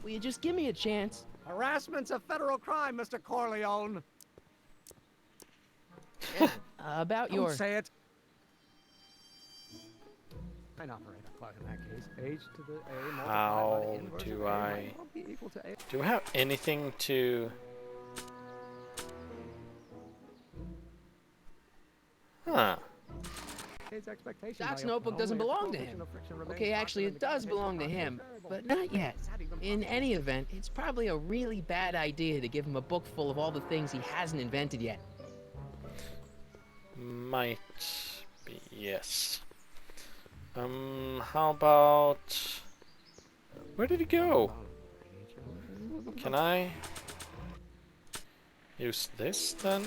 Will you just give me a chance? Harassment's a federal crime, Mr. Corleone. About Don't your... say it. Fine, operator. Well, in that case, h to the a multiplied by the inverse do of a I... might well be equal to a. Do I have anything to... Huh. Doc's notebook doesn't belong to him. Okay, actually, it does belong to him, but not yet. In any event, it's probably a really bad idea to give him a book full of all the things he hasn't invented yet. Might be, yes. How about... Where did he go? Can I use this then?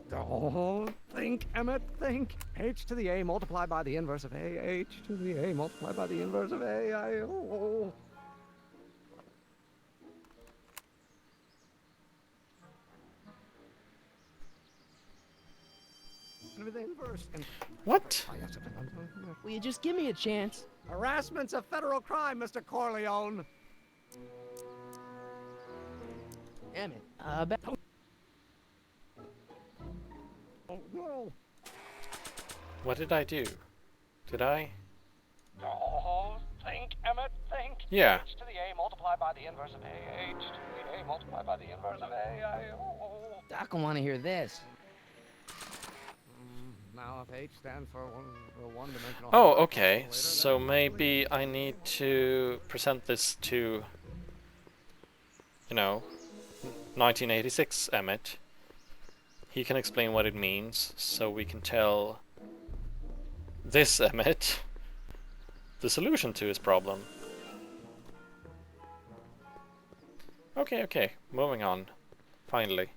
Don't think, Emmett, think. H to the a multiplied by the inverse of a. H to the a multiplied by the inverse of a. Oh. What? Will you just give me a chance? Harassment's a federal crime, Mr. Corleone. Emmett, about... Oh, no. What did I do? Did I? Oh, think, Emmett, think. Yeah. H to the a multiplied by the inverse of a. H to the a multiplied by the inverse of a. Doc will want to hear this. Now if H stands for one-dimensional... Oh, okay. So maybe I need to present this to, you know, 1986 Emmett. He can explain what it means, so we can tell this Emmett the solution to his problem. Okay, moving on. Finally.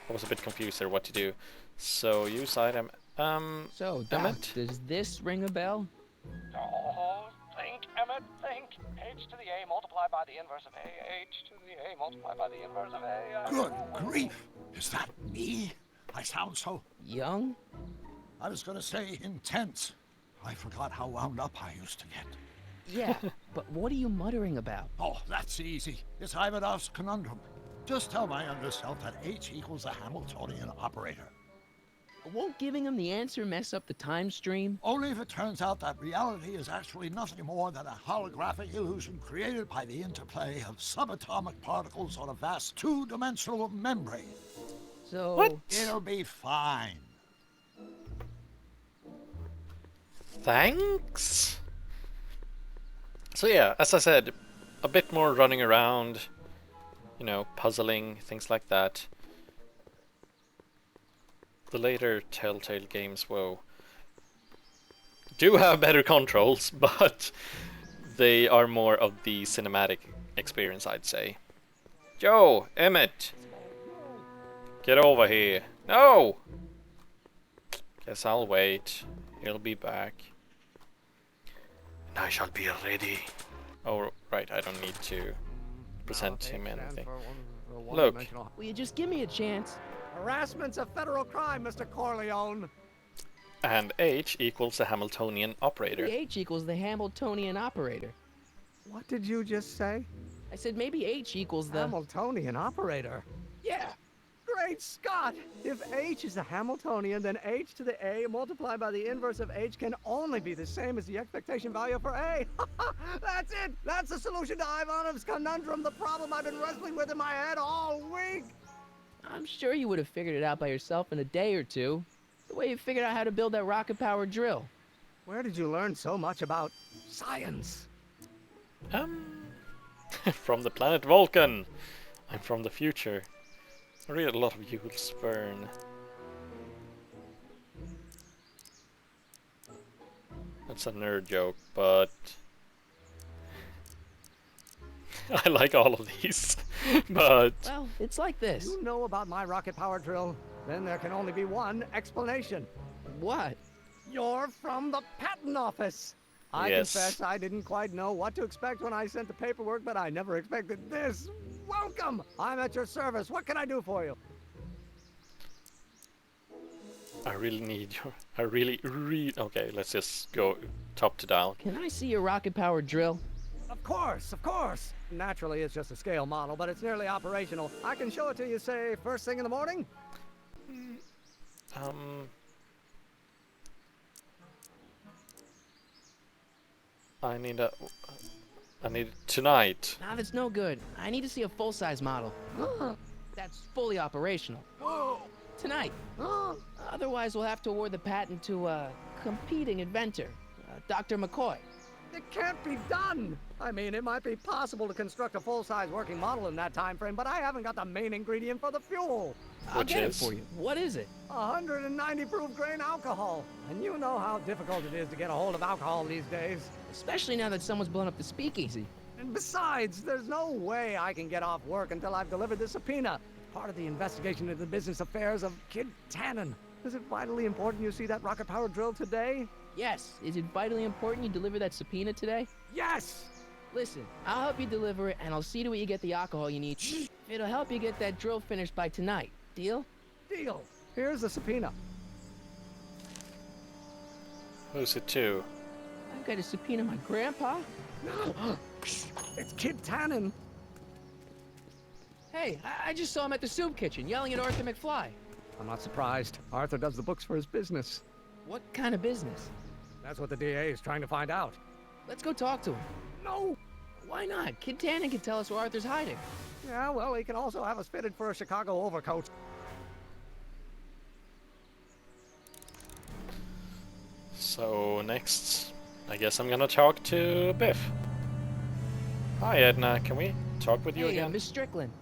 I was a bit confused there what to do. So, use item... So, Doc, Emmett? does this ring a bell? Oh, think, Emmett, think. H to the a multiplied by the inverse of a. H to the a multiplied by the inverse of a. Good grief! Is that me? I sound so... Young? I was gonna say intense. I forgot how wound up I used to get. Yeah, but what are you muttering about? Oh, that's easy. It's Ivanov's Conundrum. Just tell my younger self that H equals a Hamiltonian operator. Won't giving him the answer mess up the time stream? Only if it turns out that reality is actually nothing more than a holographic illusion created by the interplay of subatomic particles on a vast two-dimensional membrane. So... What? It'll be fine. Thanks? So yeah, as I said, a bit more running around, you know, puzzling, things like that. The later Telltale Games, whoa, do have better controls, but they are more of the cinematic experience, I'd say. Joe, Emmett, get over here. No! Guess I'll wait. He'll be back. And I shall be ready. Oh, right, I don't need to present him anything. Look. Will you just give me a chance? Harassment's a federal crime, Mr. Corleone. And H equals the Hamiltonian operator. The H equals the Hamiltonian operator. What did you just say? I said maybe H equals the... Hamiltonian operator? Yeah! Great Scott! If H is the Hamiltonian, then H to the A multiplied by the inverse of H can only be the same as the expectation value for A. That's it! That's the solution to Ivanov's Conundrum, the problem I've been wrestling with in my head all week! I'm sure you would have figured it out by yourself in a day or two. The way you figured out how to build that rocket-powered drill. Where did you learn so much about science? From the planet Vulcan. I'm from the future. I read a lot of Jules Verne. That's a nerd joke, but I like all of these. But Well, it's like this. You know about my rocket power drill? Then there can only be one explanation. What? You're from the patent office. I Yes. confess I didn't quite know what to expect when I sent the paperwork, but I never expected this. Welcome! I'm at your service. What can I do for you? I really need your... I really... Okay, let's just go top to down. Can I see your rocket-powered drill? Of course, of course. Naturally, it's just a scale model, but it's nearly operational. I can show it to you, say, first thing in the morning. I need it tonight. Nah, that's no good. I need to see a full-size model. That's fully operational. Tonight. Otherwise, we'll have to award the patent to a competing inventor, Dr. McCoy. It can't be done. I mean, it might be possible to construct a full-size working model in that time frame, but I haven't got the main ingredient for the fuel. I'll get it for you. What is it? 190 proof grain alcohol. And you know how difficult it is to get a hold of alcohol these days. Especially now that someone's blown up the speakeasy. And besides, there's no way I can get off work until I've delivered the subpoena. Part of the investigation into the business affairs of Kid Tannen. Is it vitally important you see that rocket-powered drill today? Yes. Is it vitally important you deliver that subpoena today? Yes! Listen, I'll help you deliver it, and I'll see to it you get the alcohol you need. It'll help you get that drill finished by tonight. Deal? Deal. Here's the subpoena. Who's it to? I've got to subpoena my grandpa? It's Kid Tannen. Hey, I just saw him at the soup kitchen, yelling at Arthur McFly. I'm not surprised. Arthur does the books for his business. What kind of business? That's what the DA is trying to find out. Let's go talk to him. No! Why not? Kid Tannen can tell us where Arthur's hiding. Yeah, well, he can also have us fitted for a Chicago overcoat. So next, I guess I'm gonna talk to Biff. Hi Edna, can we talk with you Hey, again? Miss Strickland.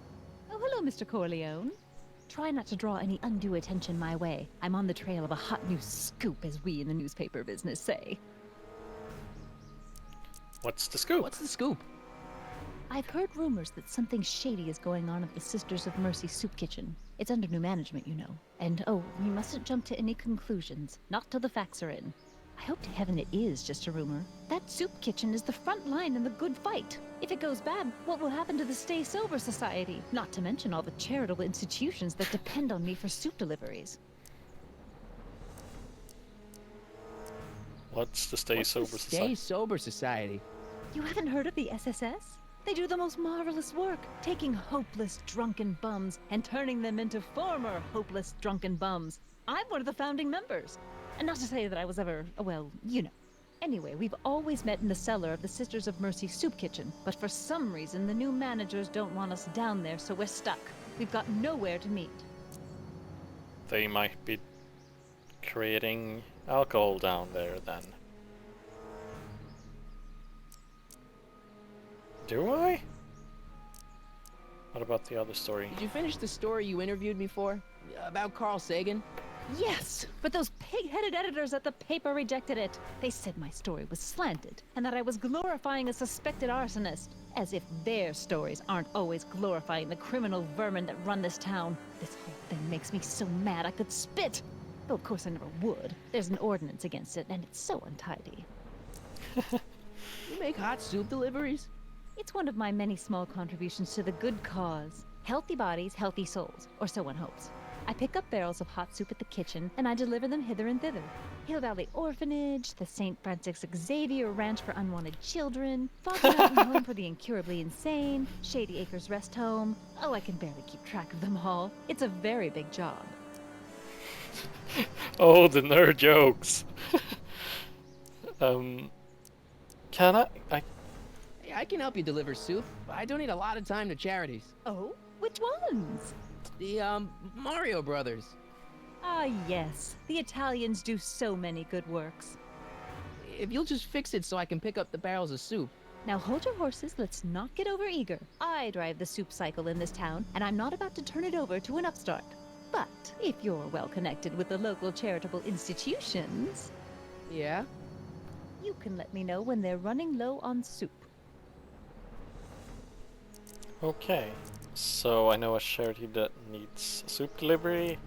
Oh, hello, Mr. Corleone. Try not to draw any undue attention my way. I'm on the trail of a hot new scoop, as we in the newspaper business say. What's the scoop? What's the scoop? I've heard rumors that something shady is going on at the Sisters of Mercy soup kitchen. It's under new management, you know. And oh, we mustn't jump to any conclusions. Not till the facts are in. I hope to heaven it is just a rumor. That soup kitchen is the front line in the good fight. If it goes bad, what will happen to the Stay Sober Society? Not to mention all the charitable institutions that depend on me for soup deliveries. What's the Stay What's Sober the Society? Stay Sober Society? You haven't heard of the SSS? They do the most marvelous work, taking hopeless drunken bums and turning them into former hopeless drunken bums. I'm one of the founding members. And not to say that I was ever, well, you know. Anyway, we've always met in the cellar of the Sisters of Mercy soup kitchen, but for some reason the new managers don't want us down there, so we're stuck. We've got nowhere to meet. They might be creating alcohol down there then. Do I? What about the other story? Did you finish the story you interviewed me for? About Carl Sagan? Yes, but those pig-headed editors at the paper rejected it. They said my story was slanted, and that I was glorifying a suspected arsonist. As if their stories aren't always glorifying the criminal vermin that run this town. This whole thing makes me so mad I could spit. Though of course I never would. There's an ordinance against it, and it's so untidy. You make hot soup deliveries? It's one of my many small contributions to the good cause. Healthy bodies, healthy souls, or so one hopes. I pick up barrels of hot soup at the kitchen, and I deliver them hither and thither. Hill Valley Orphanage, the St. Francis Xavier Ranch for Unwanted Children, Foggy Mountain Home for the Incurably Insane, Shady Acres Rest Home. Oh, I can barely keep track of them all. It's a very big job. Oh, the nerd jokes! Can I? Hey, I can help you deliver soup. I donate a lot of time to charities. Oh? Which ones? The, Mario Brothers. Ah, yes. The Italians do so many good works. If you'll just fix it so I can pick up the barrels of soup. Now hold your horses, let's not get overeager. I drive the soup cycle in this town, and I'm not about to turn it over to an upstart. But if you're well connected with the local charitable institutions, Yeah? you can let me know when they're running low on soup. Okay, so I know a charity that needs soup delivery.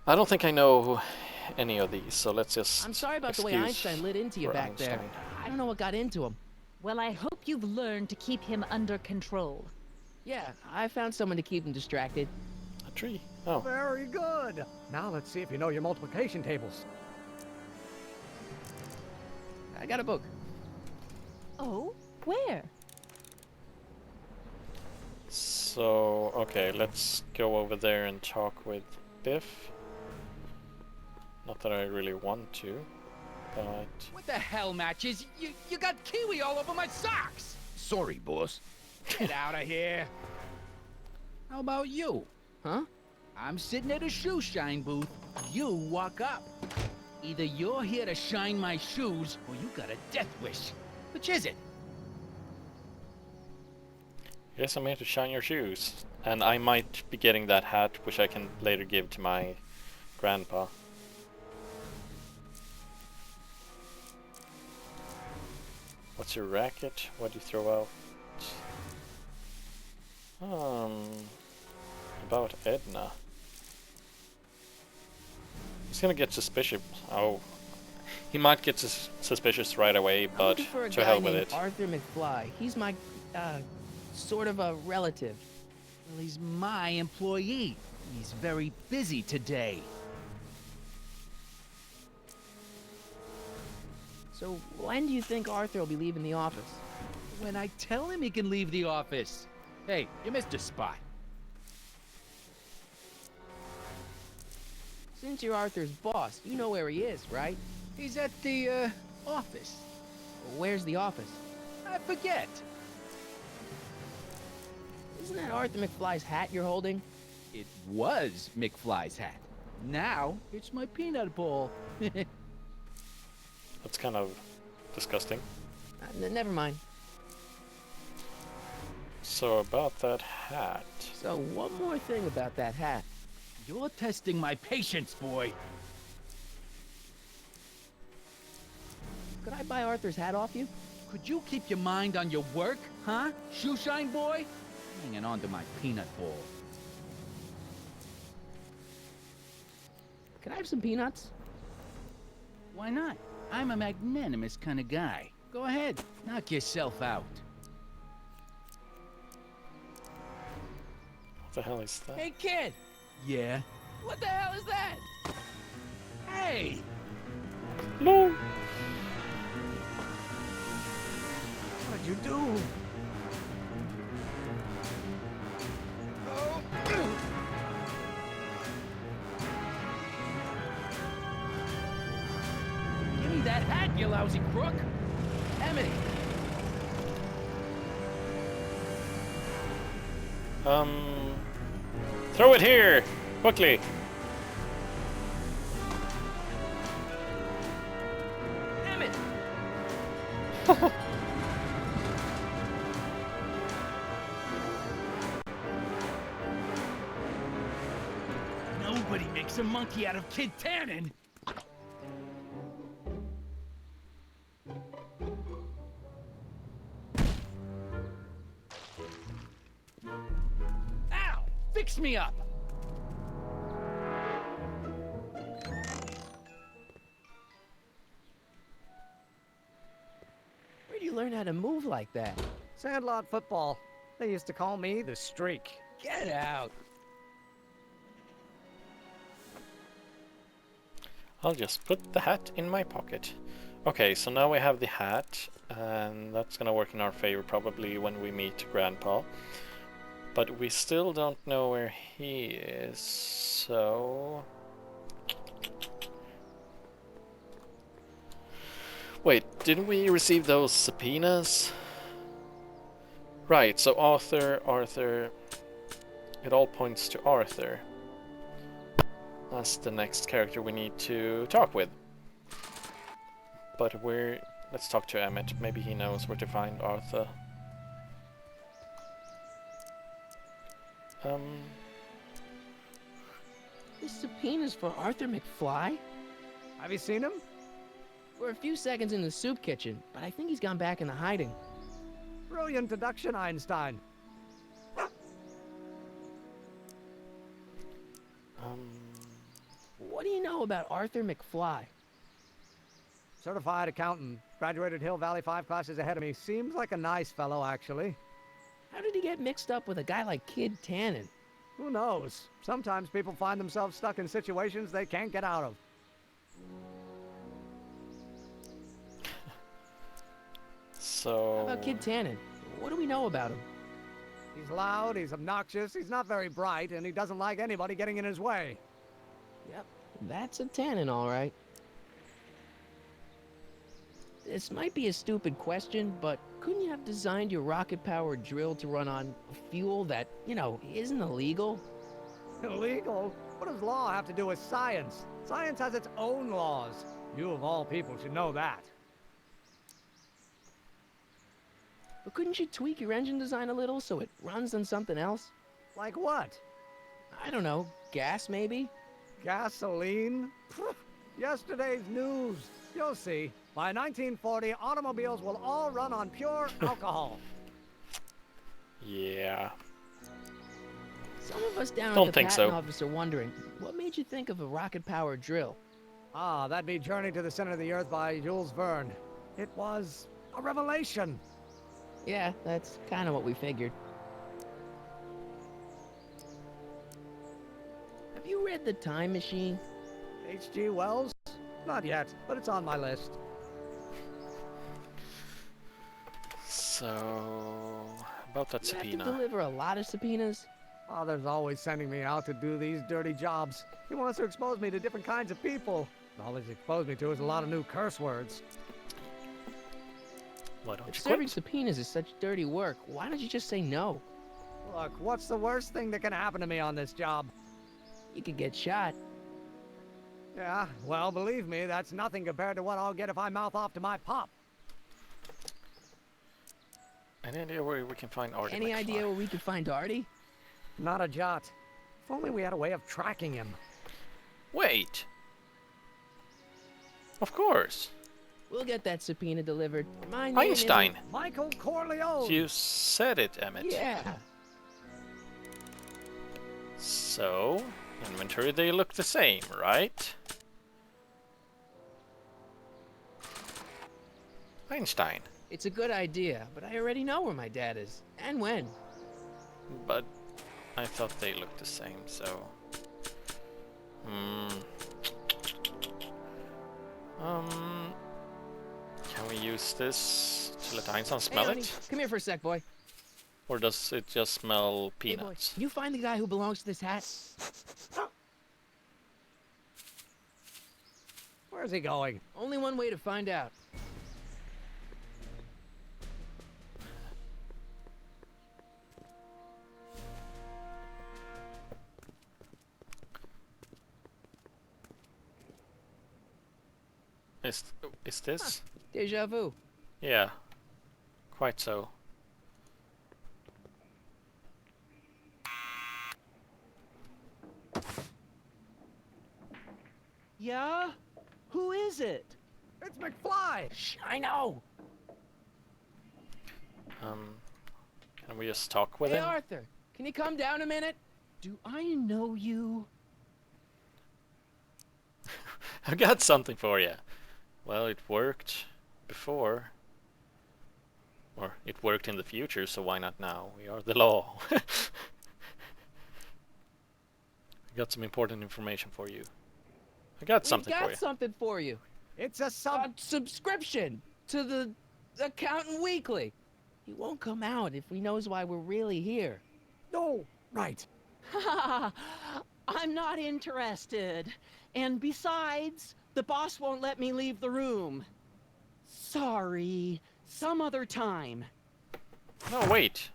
I don't think I know any of these, so let's just. I'm sorry about the way excuse Einstein lit into you for back there. Einstein. I don't know what got into him. Well, I hope you've learned to keep him under control. Yeah, I found someone to keep him distracted. A tree. Oh, Very good. Now let's see if you know your multiplication tables. I got a book. Oh, where? so okay, let's go over there and talk with Biff. Not that I really want to, but What the hell, Matches? You got kiwi all over my socks! Sorry, boss. Get out of here. How about you? Huh? I'm sitting at a shoe shine booth. You walk up. Either you're here to shine my shoes, or you got a death wish. Which is it? yes, I'm here to shine your shoes. And I might be getting that hat, which I can later give to my grandpa. What's your racket? What do you throw out? About Edna. He's gonna get suspicious. Oh, he might get suspicious right away, I'm but looking for a to guy hell with named it. Arthur McFly. He's my, sort of a relative. Well, he's my employee. He's very busy today. So when do you think Arthur will be leaving the office? When I tell him he can leave the office. Hey, you missed a spot. Since you're Arthur's boss, you know where he is, right? He's at the, office. Where's the office? I forget. Isn't that Arthur McFly's hat you're holding? It was McFly's hat. Now, it's my peanut ball. That's kind of disgusting. Never mind. So about that hat. So one more thing about that hat. You're testing my patience, boy. Could I buy Arthur's hat off you? Could you keep your mind on your work, huh? Shoeshine boy? Hanging on to my peanut ball. Could I have some peanuts? Why not? I'm a magnanimous kind of guy. Go ahead, knock yourself out. What the hell is that? Hey, kid! Yeah? What the hell is that? Hey! No! What'd you do? Give me that hat, you lousy crook! Emmett! Throw it here! Quickly! Emmett! Nobody makes a monkey out of Kid Tannen! Ow! Fix me up! Where'd you learn how to move like that? Sandlot football. They used to call me the Streak. Get out! I'll just put the hat in my pocket. Okay, so now we have the hat, and that's gonna work in our favor probably when we meet Grandpa. But we still don't know where he is, so... Wait, didn't we receive those subpoenas? Right, so Arthur... It all points to Arthur. That's the next character we need to talk with. But let's talk to Emmett. Maybe he knows where to find Arthur. This subpoena's for Arthur McFly? Have you seen him? We're a few seconds in the soup kitchen, but I think he's gone back into hiding. Brilliant deduction, Einstein. What do you know about Arthur McFly? Certified accountant. Graduated Hill Valley 5 classes ahead of me. Seems like a nice fellow, actually. How did he get mixed up with a guy like Kid Tannen? Who knows? Sometimes people find themselves stuck in situations they can't get out of. So... How about Kid Tannen? What do we know about him? He's loud, he's obnoxious, he's not very bright, and he doesn't like anybody getting in his way. Yep, that's a Tannen, all right. This might be a stupid question, but couldn't you have designed your rocket-powered drill to run on fuel that, you know, isn't illegal? Illegal? What does law have to do with science? Science has its own laws. You of all people should know that. But couldn't you tweak your engine design a little so it runs on something else? Like what? I don't know, gas maybe? Gasoline? Pfft, yesterday's news. You'll see. By 1940, automobiles will all run on pure alcohol. Yeah. Some of us down Don't at the think patent so. office are wondering, what made you think of a rocket-powered drill? Ah, that'd be Journey to the Center of the Earth by Jules Verne. It was a revelation. Yeah, that's kind of what we figured. Have you read The Time Machine? H.G. Wells? Not yet, but it's on my list. So... about that You have to subpoena. deliver a lot of subpoenas? Father's always sending me out to do these dirty jobs. He wants to expose me to different kinds of people. All he's exposed me to is a lot of new curse words. Why don't If you serving quit? subpoenas is such dirty work, why don't you just say no? Look, what's the worst thing that can happen to me on this job? You could get shot. Yeah, well, believe me, that's nothing compared to what I'll get if I mouth off to my pop. Any idea where we can find Marty Any McFly? idea where we could find Artie? Not a jot. If only we had a way of tracking him. Wait! Of course! We'll get that subpoena delivered. My name Einstein! Michael Corleone! You said it, Emmett. Yeah. So, inventory, they look the same, right? Einstein. It's a good idea, but I already know where my dad is. And when. But I thought they looked the same, so... Can we use this to let Einstein smell Hey, honey, it? come here for a sec, boy. Or does it just smell Hey, boy, peanuts? can you find the guy who belongs to this hat? Where's he going? Only one way to find out. Is this? Deja vu. Yeah, quite so. Yeah? Who is it? It's McFly! Shh, I know. Can we just talk with Hey, him? Arthur, can you come down a minute? Do I know you? I got something for you. Well, it worked before. Or it worked in the future, so why not now? We are the law. I got some important information for you. I got something We've for got you. something for you. It's a A sub... subscription to the Accountant Weekly. He won't come out if he knows why we're really here. No, right. I'm not interested. And besides, the boss won't let me leave the room. Sorry. Some other time. No, wait.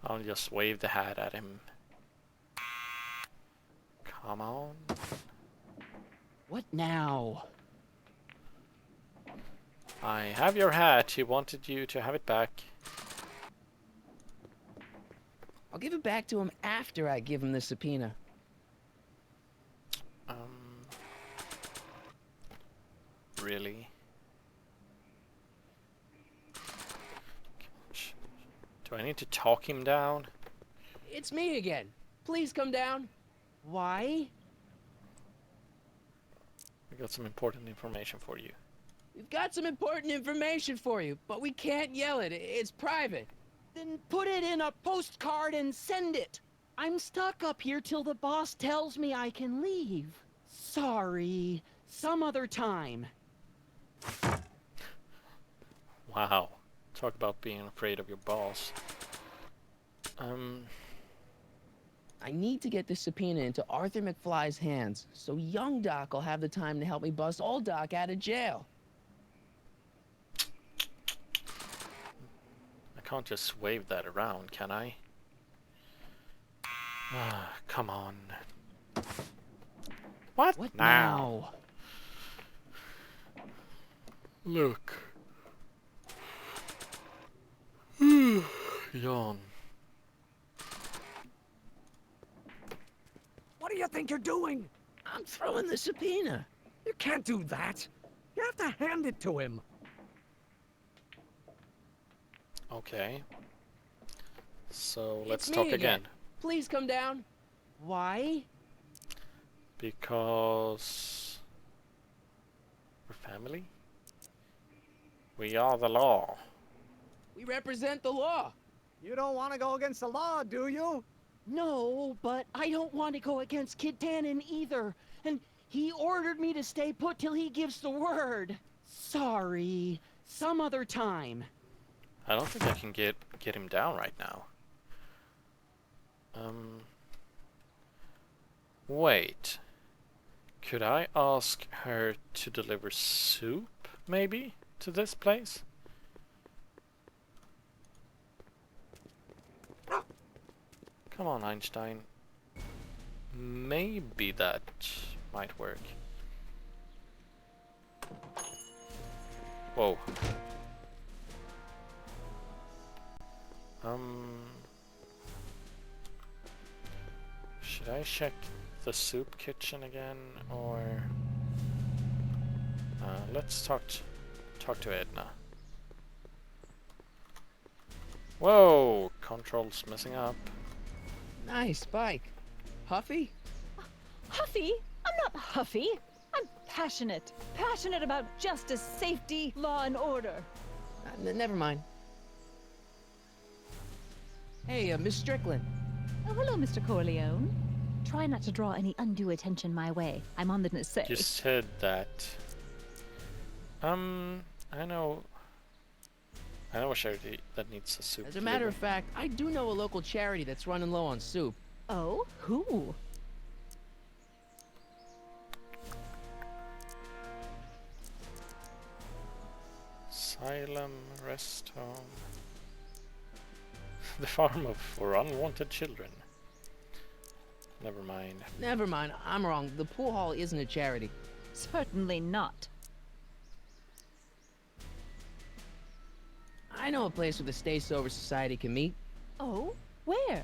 I'll just wave the hat at him. Come on. What now? I have your hat. He wanted you to have it back. I'll give it back to him after I give him the subpoena. Really? Do I need to talk him down? It's me again. Please come down. Why? I got some important information for you. We've got some important information for you, but we can't yell it. It's private. Then put it in a postcard and send it. I'm stuck up here till the boss tells me I can leave. Sorry. Some other time. Wow. Talk about being afraid of your boss. I need to get this subpoena into Arthur McFly's hands, so young Doc will have the time to help me bust old Doc out of jail. I can't just wave that around, can I? Ah, come on. What now? Look. Yawn. What do you think you're doing? I'm throwing the subpoena. You can't do that. You have to hand it to him. Okay. So let's It's me talk again. Please come down. Why? Because we're family. We are the law. We represent the law. You don't want to go against the law, do you? No, but I don't want to go against Kid Tannen either. And he ordered me to stay put till he gives the word. Sorry. Some other time. I don't think I can get him down right now. Wait. Could I ask her to deliver soup, maybe, to this place? Come on, Einstein. Maybe that might work. Whoa. Should I check the soup kitchen again, or let's talk to Edna. Whoa, controls messing up. Nice bike. Huffy? Huffy? I'm not huffy. I'm passionate. Passionate about justice, safety, law, and order. Never mind. Hey, Miss Strickland. Oh, hello, Mr. Corleone. Try not to draw any undue attention my way. I'm on the say. You said that. I know a charity that needs a soup. As a matter of fact, I do know a local charity that's running low on soup. Oh, who? Asylum, rest home. The farm for unwanted children. Never mind. Never mind, I'm wrong. The pool hall isn't a charity. Certainly not. I know a place where the Stay Sober Society can meet. Oh, where?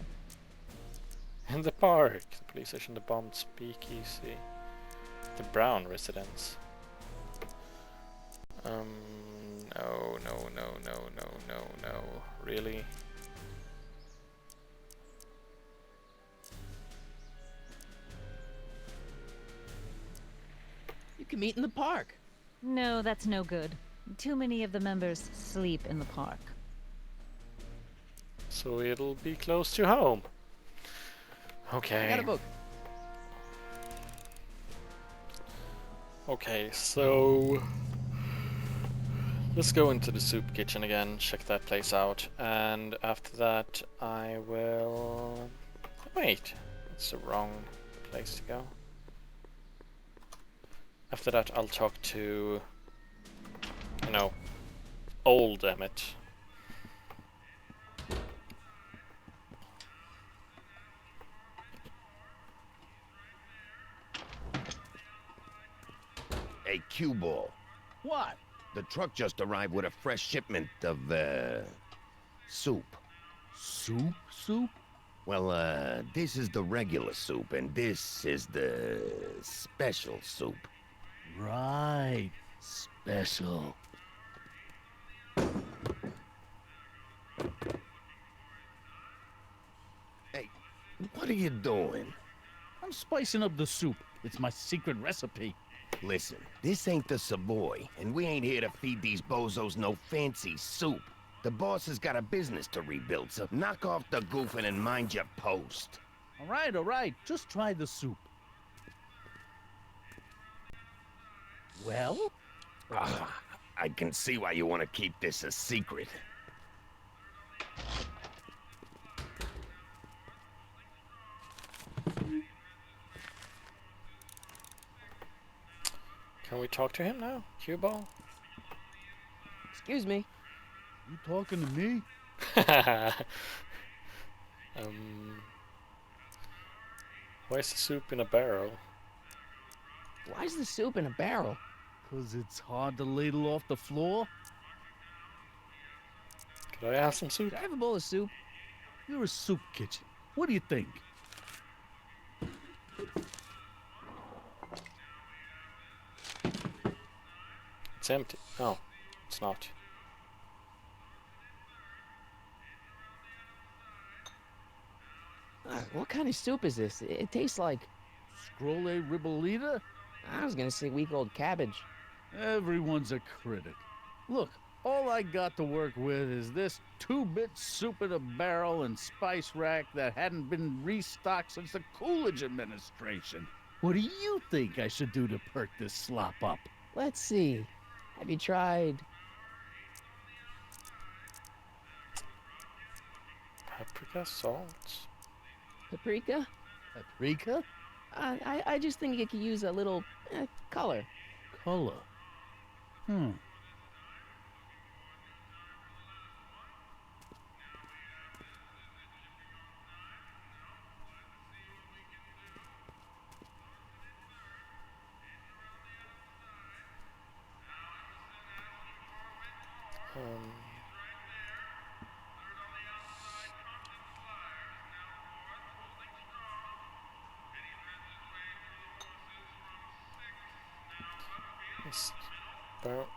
In the park. The police station, the bombed speakeasy. The Brown residence. No. Really? You can meet in the park. No, that's no good. Too many of the members sleep in the park. So it'll be close to home. Okay. I got a book. Okay, so let's go into the soup kitchen again, check that place out, and after that I will... Wait, that's the wrong place to go. After that I'll talk to, you know, old Emmett. Hey, Q-Ball. What? The truck just arrived with a fresh shipment of, soup. Soup? Well, this is the regular soup, and this is the special soup. Right. Special. Hey, what are you doing? I'm spicing up the soup. It's my secret recipe. Listen, this ain't the Savoy, and we ain't here to feed these bozos no fancy soup. The boss has got a business to rebuild, so knock off the goofing and mind your post. All right. Just try the soup. Well? I can see why you want to keep this a secret. Can we talk to him now? Cue ball? Excuse me. You talking to me? Why is the soup in a barrel? Why is the soup in a barrel? 'Cause it's hard to ladle off the floor. Could I have some soup? Could I have a bowl of soup? You're a soup kitchen. What do you think? It's empty. Oh, it's not. What kind of soup is this? It tastes like... Scrolle ribolita? I was gonna say week-old cabbage. Everyone's a critic. Look, all I got to work with is this 2-bit soup in a barrel and spice rack that hadn't been restocked since the Coolidge administration. What do you think I should do to perk this slop up? Let's see. Have you tried... Paprika, salt. paprika? Paprika? I just think it could use a little color. Color.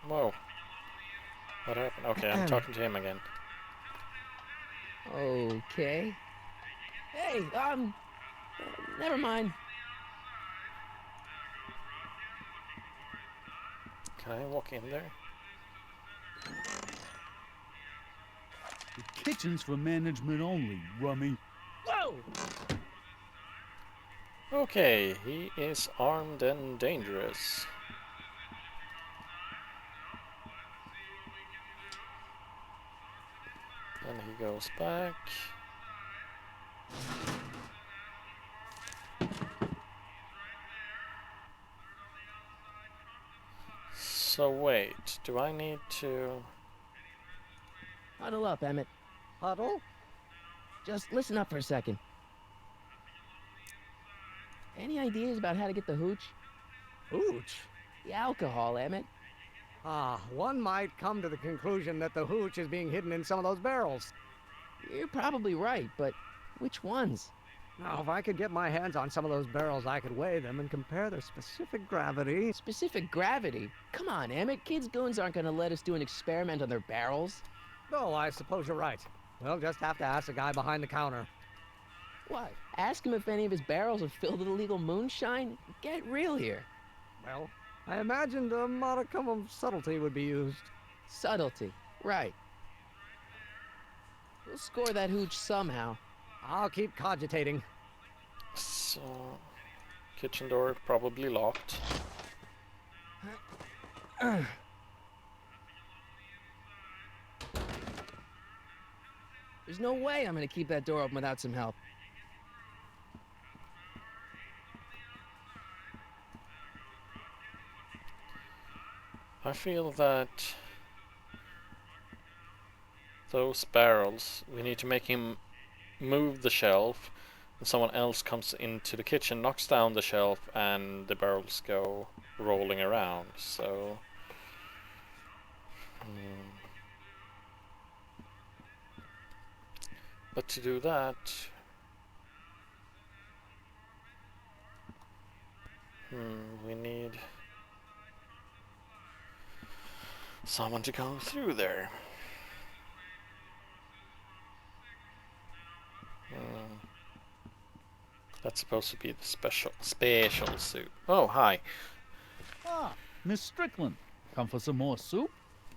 Whoa. What happened? Okay, I'm talking to him again. Okay. Hey, never mind. Can I walk in there? The kitchen's for management only, rummy. Whoa! Okay, he is armed and dangerous. And he goes back. So wait, do I need to... Huddle up, Emmett. Huddle? Just listen up for a second. Any ideas about how to get the hooch? Hooch? The alcohol, Emmett. One might come to the conclusion that the hooch is being hidden in some of those barrels. You're probably right, but which ones? Now, if I could get my hands on some of those barrels, I could weigh them and compare their specific gravity. Specific gravity? Come on, Emmett. Kids' goons aren't gonna let us do an experiment on their barrels. Oh, I suppose you're right. We'll just have to ask the guy behind the counter. What? Ask him if any of his barrels are filled with illegal moonshine? Get real here. Well, I imagined a modicum of subtlety would be used. Subtlety. Right. We'll score that hooch somehow. I'll keep cogitating. So... kitchen door probably locked. There's no way I'm gonna keep that door open without some help. I feel that those barrels, we need to make him move the shelf, and someone else comes into the kitchen, knocks down the shelf, and the barrels go rolling around. So but to do that, we need someone to go through there. That's supposed to be the special soup. Oh, hi. Ah, Miss Strickland. Come for some more soup?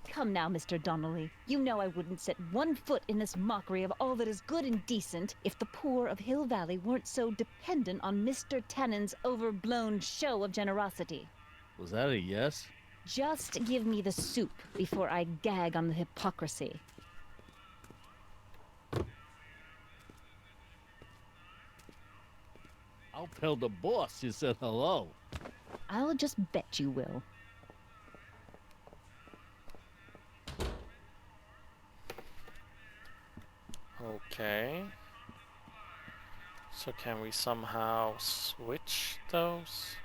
Come now, Mr. Donnelly. You know I wouldn't set one foot in this mockery of all that is good and decent if the poor of Hill Valley weren't so dependent on Mr. Tannen's overblown show of generosity. Was that a yes? Just give me the soup before I gag on the hypocrisy. I'll tell the boss you said hello. I'll just bet you will. Okay. So can we somehow switch those?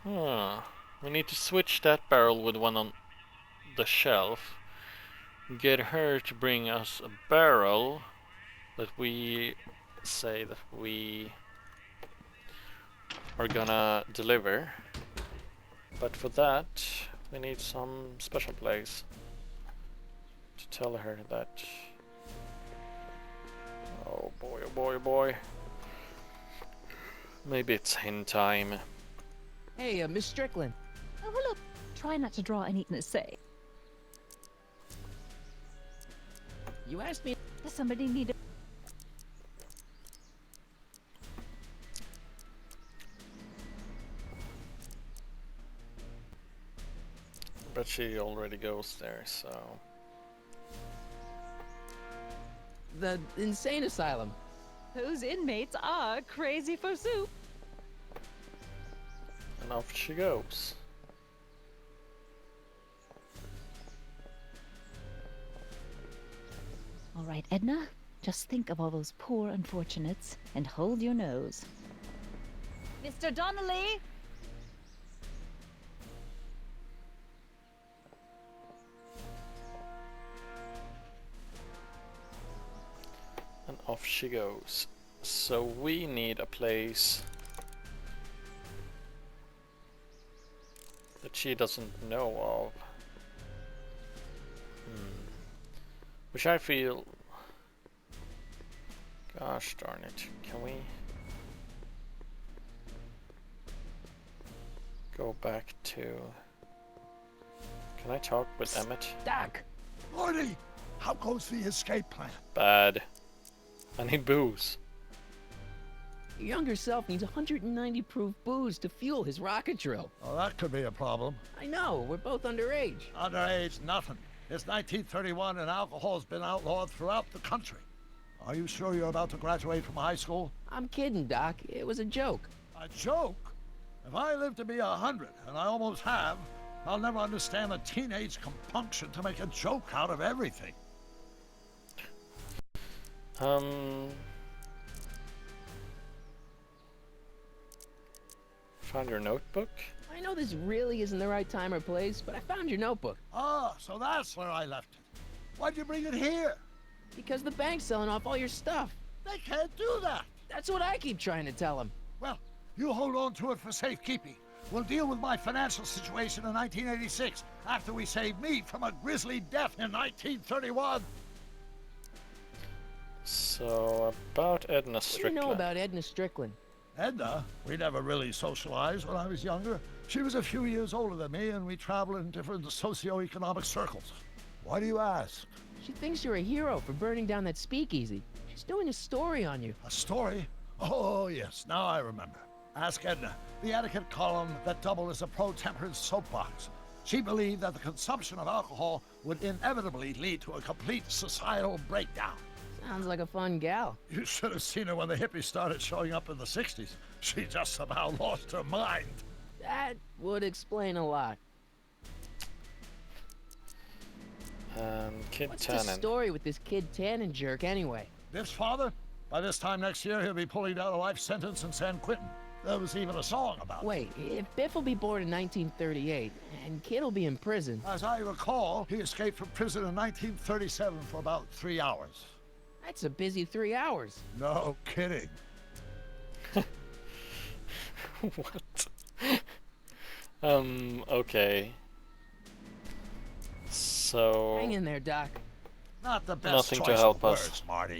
We need to switch that barrel with one on the shelf. Get her to bring us a barrel that we say that we are gonna deliver. But for that, we need some special place to tell her that. Oh boy, oh boy, oh boy. Maybe it's hen time. Hey, Miss Strickland. Oh, hello. Try not to draw anything to say. You asked me. Does somebody need a... But she already goes there, so... The insane asylum. Those inmates are crazy for soup. And off she goes. All right, Edna. Just think of all those poor unfortunates and hold your nose. Mr. Donnelly! And off she goes. So we need a place that she doesn't know of. Which I feel... Gosh darn it. Can we go back to... Can I talk with Emmett? Doc! Marty, how goes the escape plan? Bad. I need booze. Your younger self needs 190 proof booze to fuel his rocket drill. Oh, that could be a problem. I know, we're both underage. Underage, nothing. It's 1931 and alcohol's been outlawed throughout the country. Are you sure you're about to graduate from high school? I'm kidding, Doc. It was a joke. A joke? If I live to be 100, and I almost have, I'll never understand the teenage compunction to make a joke out of everything. Found your notebook? I know this really isn't the right time or place, but I found your notebook. Ah, so that's where I left it. Why'd you bring it here? Because the bank's selling off all your stuff. They can't do that. That's what I keep trying to tell him. Well, you hold on to it for safekeeping. We'll deal with my financial situation in 1986 after we save me from a grisly death in 1931. So, about Edna What do Strickland. you know about Edna Strickland? Edna, we never really socialized when I was younger. She was a few years older than me, and we traveled in different socioeconomic circles. Why do you ask? She thinks you're a hero for burning down that speakeasy. She's doing a story on you. A story? Oh, yes, now I remember. Ask Edna, the etiquette column that doubled as a pro-temperance soapbox. She believed that the consumption of alcohol would inevitably lead to a complete societal breakdown. Sounds like a fun gal. You should have seen her when the hippies started showing up in the 60s. She just about lost her mind. That would explain a lot. Kid What's Tannen. the story with this Kid Tannen jerk anyway? Biff's father? By this time next year, he'll be pulling down a life sentence in San Quentin. There was even a song about it. Wait, if Biff will be born in 1938, and Kid will be in prison... As I recall, he escaped from prison in 1937 for about 3 hours. That's a busy 3 hours. No kidding. What? Okay. So... Hang in there, Doc. Not the best Nothing to choice help of us. words, Marty.